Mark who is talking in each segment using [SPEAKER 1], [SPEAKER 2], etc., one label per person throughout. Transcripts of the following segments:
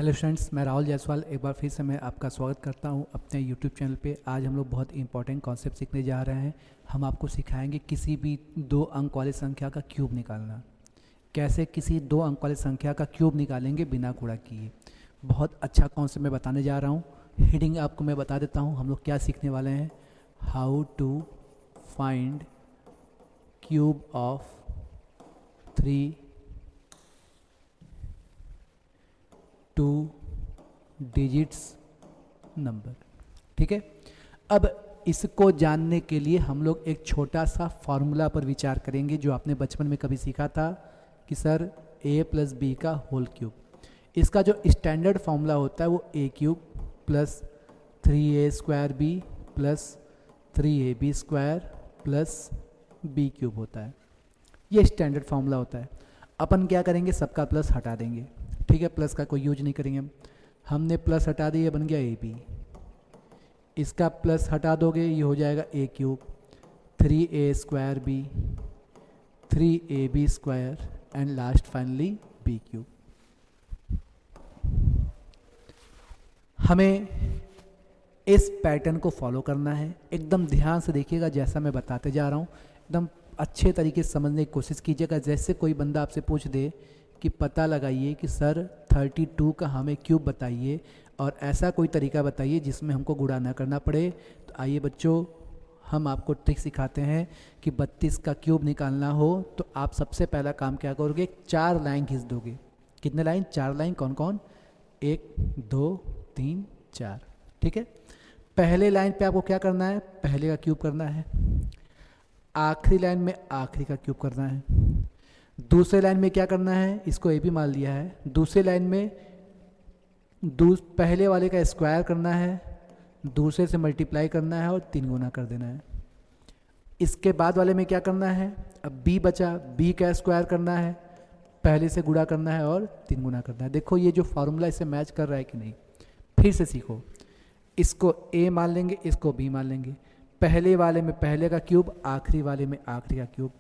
[SPEAKER 1] Hello friends, मैं राहुल जायसवाल एक बार फिर से मैं आपका स्वागत करता हूं अपने यूट्यूब चैनल पे। आज हम लोग बहुत इंपॉर्टेंट कॉन्सेप्ट सीखने जा रहे हैं। हम आपको सिखाएंगे किसी भी 2 अंक वाली संख्या का क्यूब निकालना। कैसे किसी 2 अंक वाली संख्या का क्यूब निकालेंगे बिना गुणा किए। बहुत अच्छा कॉन्सेप्ट मैं बताने जा रहा हूँ। हेडिंग आपको मैं बता देता हूँ हम लोग क्या सीखने वाले हैं। How to find cube of 3 2 digits number. ठीक है, अब इसको जानने के लिए हम लोग एक छोटा सा फॉर्मूला पर विचार करेंगे जो आपने बचपन में कभी सीखा था कि सर a + b का होल क्यूब। इसका जो स्टैंडर्ड फॉर्मूला होता है वो a³ + 3a² b + 3ab² + b³ होता है। ये स्टैंडर्ड फॉर्मूला होता है। अपन क्या करेंगे, सबका प्लस हटा देंगे। ठीक है, प्लस का कोई यूज नहीं करेंगे हमने प्लस हटा दिया, बन गया ab। इसका प्लस हटा दोगे ये हो जाएगा a³ 3a² b 3ab² and last finally b³। हमें इस पैटर्न को फॉलो करना है। एकदम ध्यान से देखिएगा, जैसा मैं बताते जा रहा हूँ एकदम अच्छे तरीके से समझने की कोशिश कीजिएगा। जैसे कोई बंदा आपसे पूछ दे कि पता लगाइए कि सर 32 का हमें क्यूब बताइए और ऐसा कोई तरीका बताइए जिसमें हमको गुणा ना करना पड़े। तो आइए बच्चों, हम आपको ट्रिक सिखाते हैं कि 32 का क्यूब निकालना हो तो आप सबसे पहला काम क्या करोगे, 4 लाइन खींच दोगे। कितने लाइन? 4 लाइन। कौन कौन? 1 2 3 4। ठीक है, पहले लाइन पे आपको क्या करना है, पहले का क्यूब करना है। आखिरी लाइन में आखिरी का क्यूब करना है। दूसरे लाइन में क्या करना है, इसको ए भी मान लिया है। दूसरे लाइन में पहले वाले का स्क्वायर करना है, दूसरे से मल्टीप्लाई करना है और 3 गुना कर देना है। इसके बाद वाले में क्या करना है, अब बी बचा, बी का स्क्वायर करना है, पहले से गुणा करना है और 3 गुना करना है। देखो ये जो फॉर्मूला इससे मैच कर रहा है कि नहीं। फिर से सीखो, इसको ए मान लेंगे, इसको बी मान लेंगे। पहले वाले में पहले का क्यूब, आखिरी वाले में आखिरी का क्यूब।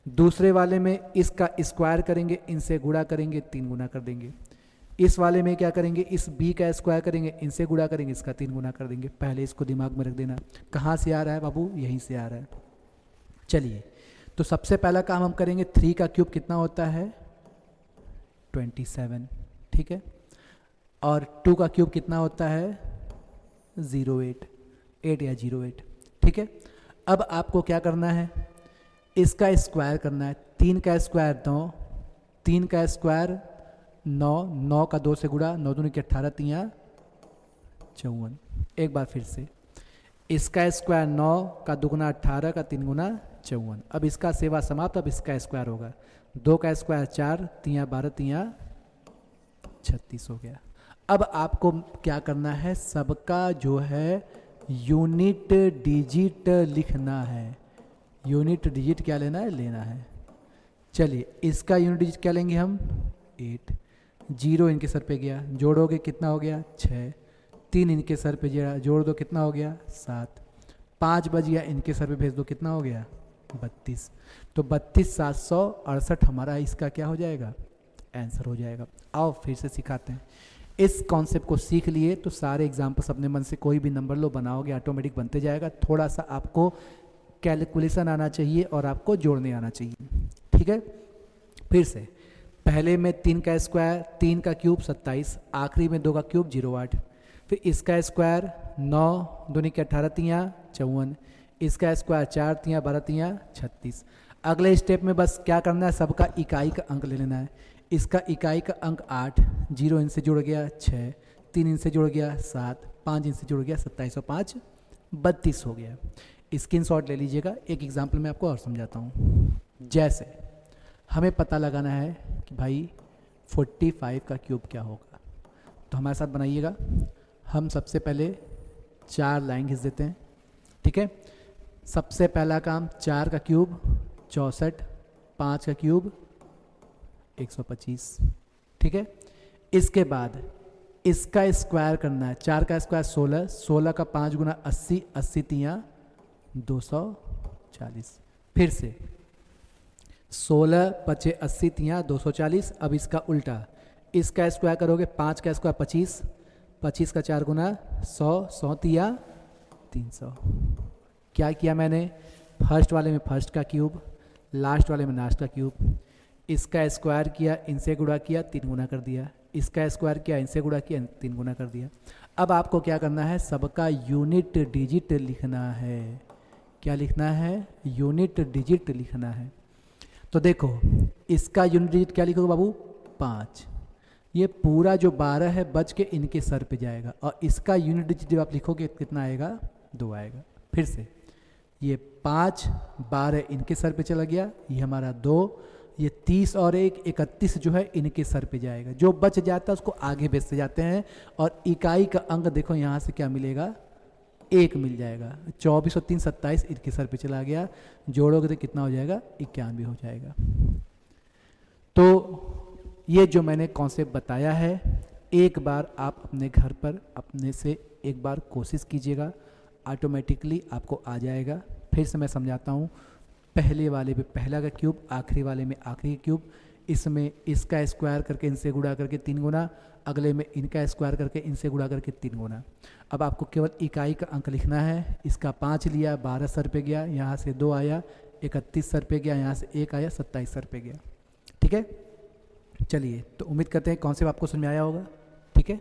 [SPEAKER 1] दूसरे वाले में इसका स्क्वायर करेंगे, इनसे गुणा करेंगे, 3 गुना कर देंगे। इस वाले में क्या करेंगे, इस b का स्क्वायर करेंगे, इनसे गुणा करेंगे, इसका 3 गुना कर देंगे। पहले इसको दिमाग में रख देना। कहाँ से आ रहा है बाबू, यहीं से आ रहा है। चलिए, तो सबसे पहला काम हम करेंगे, 3 का क्यूब कितना होता है, 27। ठीक है, और 2 का क्यूब कितना होता है, 8 या 08। ठीक है, अब आपको क्या करना है, इसका स्क्वायर करना है। 3 का स्क्वायर 9, 3 का स्क्वायर 9, 9 का 2 से गुणा, 9 दूनी के 18, 3 54। एक बार फिर से, इसका स्क्वायर 9 का 2 गुना 18 का 3 गुना 54। अब इसका सेवा समाप्त। अब इसका स्क्वायर होगा 2 का स्क्वायर 4, 3 12, 3 36 हो गया। अब आपको क्या करना है, सबका जो है यूनिट डिजिट लिखना है। यूनिट डिजिट क्या लेना है, लेना है। चलिए, इसका यूनिट डिजिट क्या लेंगे हम, 8। 0 इनके सर पे गया, जोड़ोगे कितना हो गया, 6। 3 इनके सर पे गया, जोड़ दो कितना हो गया, 7। 5 बज गया, इनके सर पे भेज दो, कितना हो गया, 32। तो 32,768 हमारा इसका क्या हो जाएगा, आंसर हो जाएगा। आओ फिर से सिखाते हैं। इस कॉन्सेप्ट को सीख लिए तो सारे एग्जाम्पल्स अपने मन से कोई भी नंबर लो, बनाओगे, ऑटोमेटिक बनते जाएगा। थोड़ा सा आपको कैलकुलेशन आना चाहिए और आपको जोड़ने आना चाहिए। ठीक है, फिर से पहले में 3 का स्क्वायर, 3 का क्यूब 27, आखिरी में 2 का क्यूब 08। फिर इसका स्क्वायर 9 दूनी के 18, 3 54। इसका स्क्वायर 4, 3 12, 3 36। अगले स्टेप में बस क्या करना है, सबका इकाई का अंक ले लेना है। इसका इकाई का अंक 8, 0 इनसे जुड़ गया 6, 3 इनसे जुड़ गया 7, 5 इनसे जुड़ गया 27 और 5 32 हो गया। स्क्रीनशॉट ले लीजिएगा। एक एग्जाम्पल मैं आपको और समझाता हूँ। जैसे हमें पता लगाना है कि भाई 45 का क्यूब क्या होगा, तो हमारे साथ बनाइएगा। हम सबसे पहले 4 लाइन खींच देते हैं। ठीक है, सबसे पहला काम, 4 का क्यूब 64, 5 का क्यूब 125। ठीक है, इसके बाद इसका स्क्वायर करना है। 4 का स्क्वायर 16, 16 का 5 गुना 80, 80 3 240। फिर से 16 × 5 = 80, 3 240। अब इसका उल्टा, इसका स्क्वायर करोगे 5 का स्क्वायर 25, 25 का 4 गुना 100, 100 तिया 300। क्या किया मैंने, फर्स्ट वाले में फर्स्ट का क्यूब, लास्ट वाले में लास्ट का क्यूब, इसका स्क्वायर किया, इनसे गुणा किया, 3 गुना कर दिया, इसका स्क्वायर किया, इनसे गुणा किया, 3 गुना कर दिया। अब आपको क्या करना है, सबका यूनिट डिजिट लिखना है। क्या लिखना है, यूनिट डिजिट लिखना है। तो देखो इसका यूनिट डिजिट क्या लिखोगे बाबू, 5। ये पूरा जो 12 है बच के इनके सर पे जाएगा, और इसका यूनिट डिजिट जब आप लिखोगे कितना आएगा, 2 आएगा। फिर से ये 5, 12 इनके सर पे चला गया, ये हमारा 2, ये 30 और 1 31 जो है इनके सर पे जाएगा। जो बच जाता है उसको आगे भेजते जाते हैं, और इकाई का अंक देखो यहाँ से क्या मिलेगा, 1 मिल जाएगा। 24 और 3 27 इनके सर पे चला गया, जोड़ोगे तो कितना हो जाएगा, 91 हो जाएगा। तो ये जो मैंने कॉन्सेप्ट बताया है, एक बार आप अपने घर पर अपने से एक बार कोशिश कीजिएगा, ऑटोमेटिकली आपको आ जाएगा। फिर से मैं समझाता हूँ, पहले वाले पे पहला का क्यूब, आखिरी वाले में आखिरी का क्यूब, इसमें इसका स्क्वायर करके इनसे गुणा करके 3 गुना, अगले में इनका स्क्वायर करके इनसे गुणा करके 3 गुना। अब आपको केवल इकाई का अंक लिखना है। इसका 5 लिया, 12 सर पे गया, यहाँ से 2 आया, 31 सर पे गया, यहाँ से 1 आया, 27 सर पे गया। ठीक है, चलिए तो उम्मीद करते हैं कॉन्सेप्ट आपको समझ में आया होगा। ठीक है,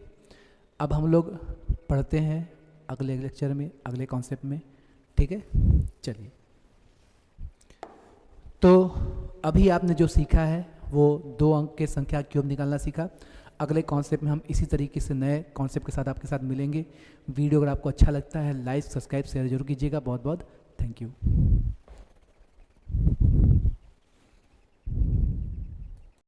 [SPEAKER 1] अब हम लोग पढ़ते हैं अगले लेक्चर में, अगले कॉन्सेप्ट में। ठीक है, चलिए। तो अभी आपने जो सीखा है वो 2 अंक के संख्या क्यूब निकालना सीखा। अगले कॉन्सेप्ट में हम इसी तरीके से नए कॉन्सेप्ट के साथ आपके साथ मिलेंगे। वीडियो अगर आपको अच्छा लगता है लाइक, सब्सक्राइब, शेयर जरूर कीजिएगा। बहुत बहुत थैंक यू।